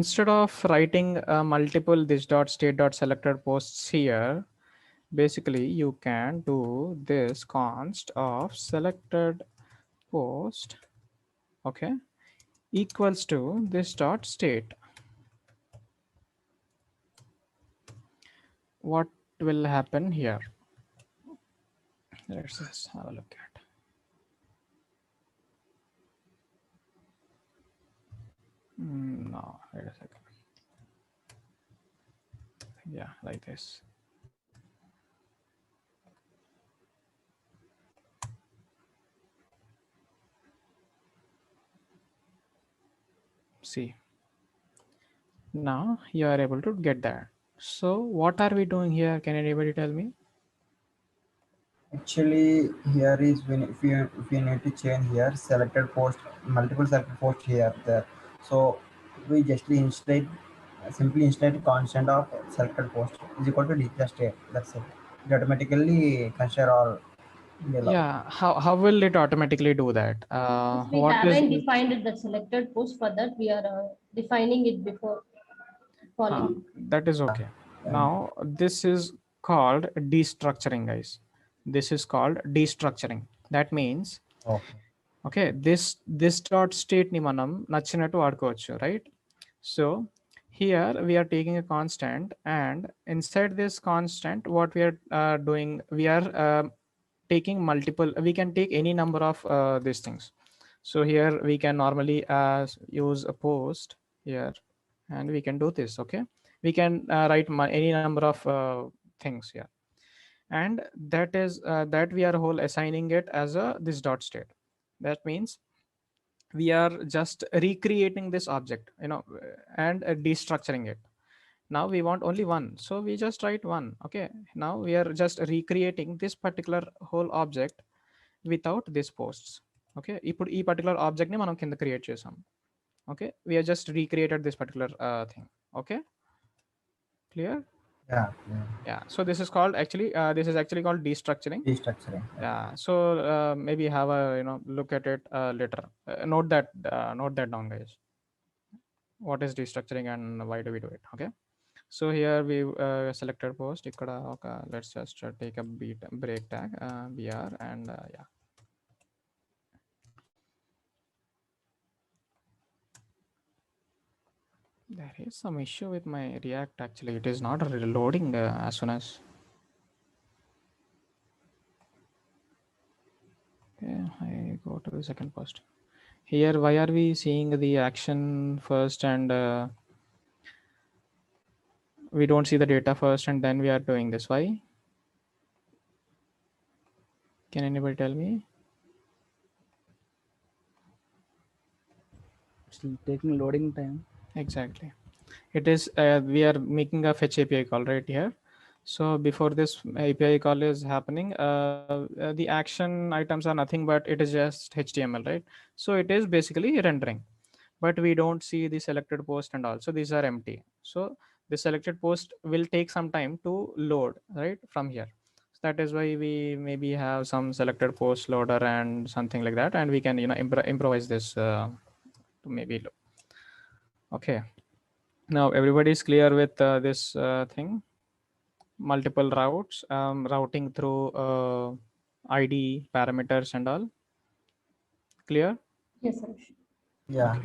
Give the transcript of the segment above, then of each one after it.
instead of writing multiple this dot state dot selected posts here, basically you can do this const of selected post, okay, equals to this dot state. What will happen here? Let's just have a look at. No, wait a second. Yeah, like this. See, now you are able to get that. So what are we doing here? Can anybody tell me? Actually, here is when if you need to change here selected post, multiple selected post here there. So we just simply instate constant of selected post is equal to declare state. That's it. It automatically consider all below. Yeah, how will it automatically do that? We What is haven't defined the selected post. For that, we are defining it before calling. that is okay. Now this is called destructuring, guys. This is called destructuring. That means Okay. okay, this dot state ni manam nachinattu vadukovachu, right? So here we are taking a constant, and inside this constant what we are doing, we are taking multiple, we can take any number of these things. So here we can normally use a post here, and we can do this. Okay, we can write any number of things here, and that is that we are whole assigning it as a this dot state. That means we are just recreating this object, and destructuring it. Now we want only one, so we just write one. Okay, now we are just recreating this particular whole object without this posts. Okay, ఇప్పుడు ఈ particular object ని మనం కింద create చేసాం. Okay, we have just recreated this particular thing. Okay, clear? Yeah. Yeah, so this is called actually this is actually called destructuring. Destructuring. Yeah, so maybe have a look at it later. Note that down, guys. What is destructuring and why do we do it? Okay, so here we selected post ikkada oka, let's just take a break tag br, and yeah, there is some issue with my React. Actually, it is not reloading as soon as. Okay, I go to the second post. Here, why are we seeing the action first, and we don't see the data first, and then we are doing this? Why? Can anybody tell me? It's taking loading time. Exactly. It is we are making a fetch API call right here. So before this API call is happening, the action items are nothing but it is just HTML, right? So it is basically rendering, but we don't see the selected post and all. So these are empty. So the selected post will take some time to load, right, from here. So that is why we maybe have some selected post loader and something like that, and we can improvise this to maybe look. Okay, now everybody is clear with this thing, multiple routes, routing through id parameters and all. Clear? Yes, Arush. Yeah.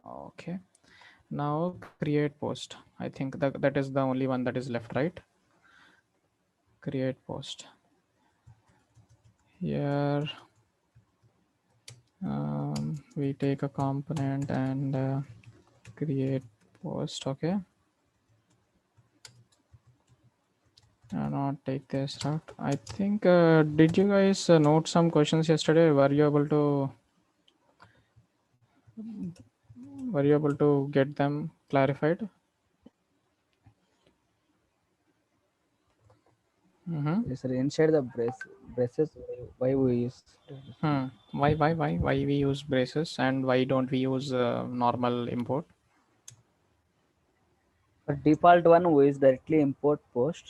Okay, now create post. I think that is the only one that is left, right? Create post. Here we take a component and create post. Okay, not take this route. I think did you guys note some questions yesterday? Were you able to get them clarified? Yes, sir. Inside the braces, why we use? Why we use braces, and why don't we use normal import? For default one, we use directly import post.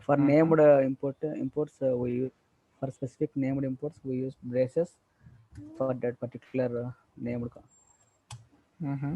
For named imports, we use for specific named imports we use braces for that particular named. Mm-hmm.